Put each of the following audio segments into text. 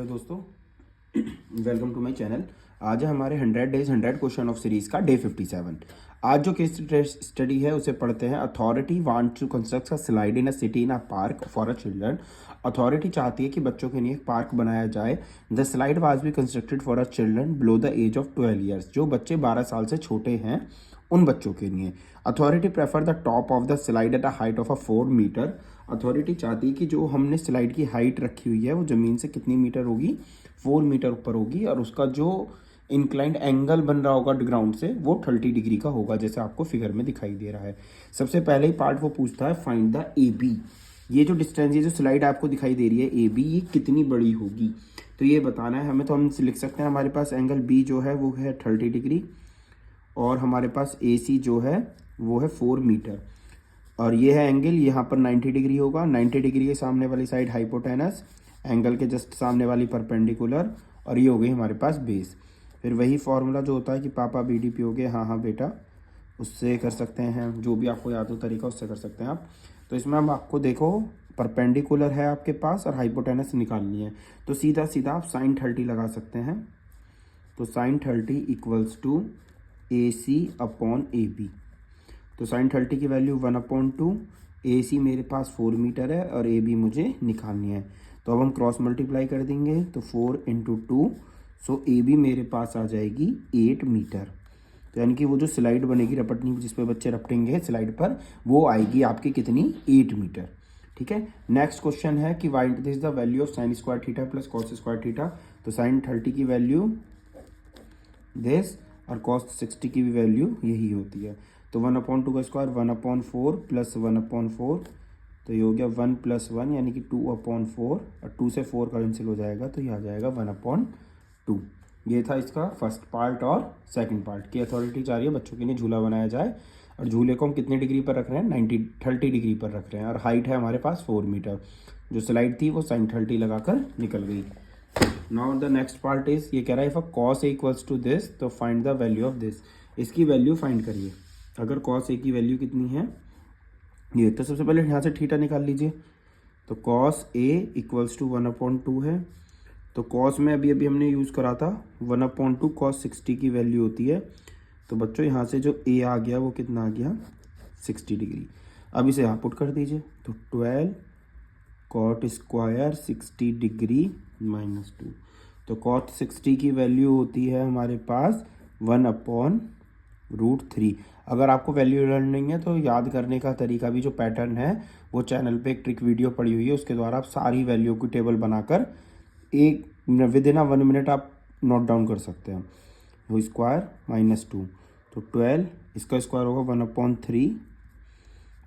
दोस्तों, welcome to my channel. आज है हमारे 100 डेज 100 क्वेश्चन ऑफ सीरीज का डे 57। आज जो केस स्टडी है उसे पढ़ते हैं। Authority want to construct a slide in a city in a park for a children. Authority चाहती है कि बच्चों के लिए एक पार्क बनाया जाए। The slide was be constructed for a children below the age of 12 years. जो बच्चे 12 साल से छोटे हैं उन बच्चों के लिए। Authority prefer the top of the slide at a height of a 4 metre. Authority चाहती है कि जो हमने स्लाइड की हाइट रखी हुई है वो ज़मीन से कितनी मीटर होगी, 4 मीटर ऊपर होगी, और उसका जो इंक्लाइंड एंगल बन रहा होगा ग्राउंड से वो 30 डिग्री का होगा, जैसे आपको फिगर में दिखाई दे रहा है। सबसे पहले ही पार्ट वो पूछता है फाइंड द ए बी। ये जो डिस्टेंस, ये जो स्लाइड आपको दिखाई दे रही है ए बी, ये कितनी बड़ी होगी तो ये बताना है हमें। तो हम लिख सकते हैं हमारे पास एंगल बी जो है वो है 30 डिग्री, और हमारे पास ए सी जो है वो है 4 मीटर, और ये है एंगल, यहाँ पर 90 डिग्री होगा। 90 डिग्री के सामने वाली साइड हाइपोटेनस, एंगल के जस्ट सामने वाली परपेंडिकुलर, और ये हो गई हमारे पास बेस। फिर वही फॉर्मूला जो होता है कि पापा बी डी पी हो गए, हाँ बेटा, उससे कर सकते हैं, जो भी आपको याद हो तरीका उससे कर सकते हैं आप। तो इसमें हम आपको देखो परपेंडिकुलर है आपके पास और हाइपोटेनस निकालनी है, तो सीधा सीधा आप साइन 30 लगा सकते हैं। तो sine 30 equals to A C upon A B. तो साइन 30 की वैल्यू 1/2, ए सी मेरे पास 4 मीटर है और ए बी मुझे निकालनी है। तो अब हम क्रॉस मल्टीप्लाई कर देंगे, तो 4 × 2, सो ए बी मेरे पास आ जाएगी 8 मीटर। तो यानी कि वो जो स्लाइड बनेगी रपटनी जिस पे बच्चे रपटेंगे स्लाइड पर, वो आएगी आपकी कितनी, 8 मीटर। ठीक है। नेक्स्ट क्वेश्चन है कि white this the value of sine square theta plus cos square theta. तो साइन 30 की वैल्यू दिस, और कॉस 60 की भी वैल्यू यही होती है। तो 1/2 का स्क्वायर 1/4 प्लस 1/4, तो ये हो गया 1 + 1 यानी कि 2/4, और 2 से 4 कैंसिल हो जाएगा, तो ये आ जाएगा 1/2। ये था इसका फर्स्ट पार्ट। और सेकंड पार्ट की अथॉरिटी चाह रही है बच्चों के लिए झूला बनाया जाए, और झूले को हम कितने डिग्री पर रख रहे हैं, 30 डिग्री पर रख रहे हैं, और हाइट है हमारे पास 4 मीटर। जो स्लाइड थी वो साइन 30 लगाकर निकल गई। Now the next part is, ये कह रहा है if a cos a equals to this तो find the value of this. इसकी वैल्यू फाइंड करिए। अगर cos a की वैल्यू कितनी है, ये तो सबसे पहले यहाँ से थीटा निकाल लीजिए। तो cos a इक्वल्स टू 1/2 है। तो cos में अभी अभी हमने यूज़ करा था 1/2 cos 60 की वैल्यू होती है। तो बच्चों यहाँ से जो a आ गया वो कितना आ गया, 60 डिग्री। अब इसे यहाँ पुट कर दीजिए, तो 12 cot स्क्वायर 60 डिग्री -2। तो cot 60 की वैल्यू होती है हमारे पास 1/√3। अगर आपको वैल्यू लर्निंग है तो याद करने का तरीका भी, जो पैटर्न है वो चैनल पे एक ट्रिक वीडियो पड़ी हुई है, उसके द्वारा आप सारी वैल्यू की टेबल बनाकर एक विदिन 1 मिनट आप नोट डाउन कर सकते हैं। वो स्क्वायर -2, तो 12, इसका स्क्वायर होगा 1/3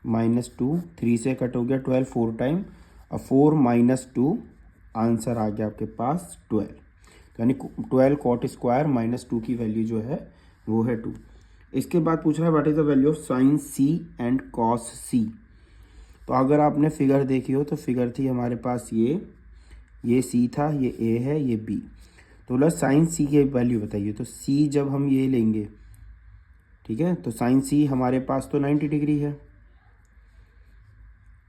-2, 3 से कट हो गया 12 4 टाइम, और 4 - 2, आंसर आ गया आपके पास 12। यानी 12 cot स्क्वायर -2 की वैल्यू जो है वो है 2। इसके बाद पूछ रहा है what is the value of sine C and cos C. तो अगर आपने फिगर देखी हो तो फिगर थी हमारे पास ये सी था, ये ए है, ये बी। तो बोला साइन सी की वैल्यू बताइए। तो सी जब हम ये लेंगे, ठीक है, तो साइन सी हमारे पास तो 90 डिग्री है,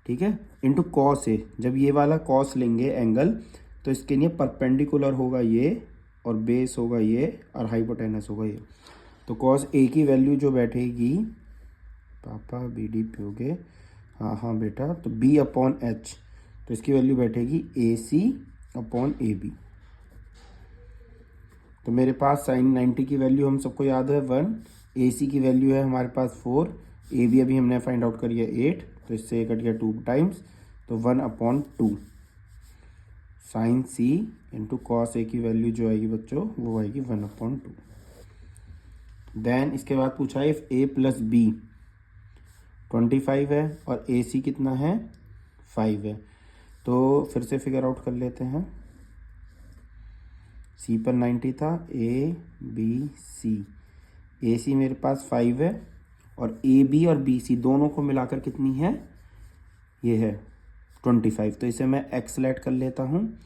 ठीक है, इंटू कॉस ए। जब ये वाला कॉस लेंगे एंगल, तो इसके लिए परपेंडिकुलर होगा ये, और बेस होगा ये, और हाइपोटेनस होगा ये। तो कॉस ए की वैल्यू जो बैठेगी, पापा बी डी पे हो गए, हाँ बेटा, तो B/H। तो इसकी वैल्यू बैठेगी AC/AB। तो मेरे पास साइन 90 की वैल्यू हम सबको याद है 1, AC की वैल्यू है हमारे पास 4, AB अभी हमने फाइंड आउट करी है 8, तो इससे ये कट गया 2 टाइम्स, तो 1/2 sine C into cos A की वैल्यू जो आएगी बच्चों वो आएगी 1/2। देन इसके बाद पूछा है इफ A + B 25 है और AC कितना है 5 है। तो फिर से फिगर आउट कर लेते हैं। C पर 90 था, ABC, AC मेरे पास 5 है, और AB और BC दोनों को मिलाकर कितनी है, ये है 25। तो इसे मैं x लेट कर लेता हूँ,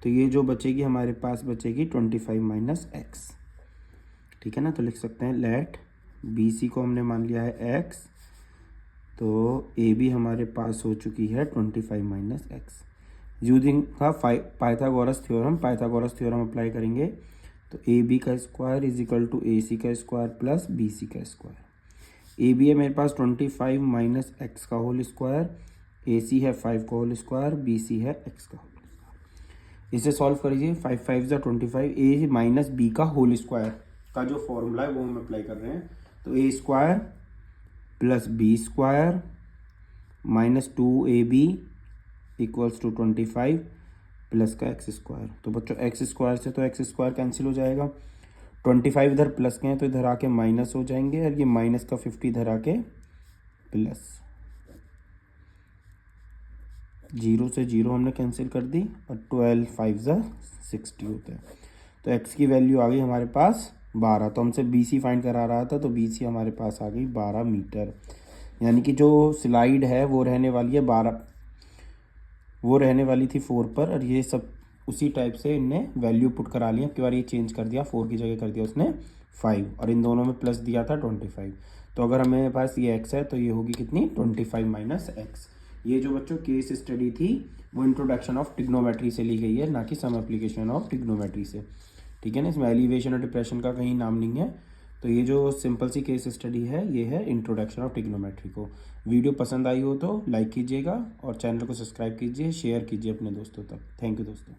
तो ये जो बचेगी हमारे पास बचेगी 25 - x। ठीक है ना। तो लिख सकते हैं लेट BC को हमने मान लिया है x, तो AB हमारे पास हो चुकी है 25 - x। Using Pythagoras theorem apply करेंगे तो ए बी का square is equal to A सी का स्क्वायर प्लस बी सी का स्क्वायर। ए बी है मेरे पास 25 माइनस एक्स का होल स्क्वायर, ए सी है 5 का होल स्क्वायर, बी सी है एक्स का होल स्क्वायर। इसे सॉल्व करिए, 5 5 ज़ा 25, ए माइनस बी का होल स्क्वायर का जो फॉर्मूला है वो हम अप्लाई कर रहे हैं। तो a square plus b square minus 2ab equals to 25 plus का एक्स स्क्वायर। तो बच्चों एक्स स्क्वायर से तो एक्स स्क्वायर कैंसिल हो जाएगा, 25 इधर प्लस के हैं तो इधर आके माइनस हो जाएंगे, और ये माइनस का 50 इधर आके प्लस, 0 से 0 हमने कैंसिल कर दी, और 12 5 ज़ा 60 होता है। तो एक्स की वैल्यू आ गई हमारे पास 12। तो हमसे बी सी फाइंड करा रहा था, तो बी सी हमारे पास आ गई 12 मीटर। यानी कि जो स्लाइड है वो रहने वाली है 12, वो रहने वाली थी 4 पर, और ये सब उसी टाइप से इनने वैल्यू पुट करा लिया। एक बार ये चेंज कर दिया, 4 की जगह कर दिया उसने 5, और इन दोनों में प्लस दिया था 25। तो अगर हमें पास ये x है तो ये होगी कितनी, 25 माइनस एक्स। ये जो बच्चों केस स्टडी थी वो इंट्रोडक्शन ऑफ ट्रिग्नोमेट्री से ली गई है, ना कि सम एप्लीकेशन ऑफ ट्रिग्नोमेट्री से। ठीक है ना, इसमें एलिवेशन और डिप्रेशन का कहीं नाम नहीं है। तो ये जो सिंपल सी केस स्टडी है ये है इंट्रोडक्शन ऑफ ट्रिग्नोमेट्री को। वीडियो पसंद आई हो तो लाइक कीजिएगा और चैनल को सब्सक्राइब कीजिए, शेयर कीजिए अपने दोस्तों तक। थैंक यू दोस्तों।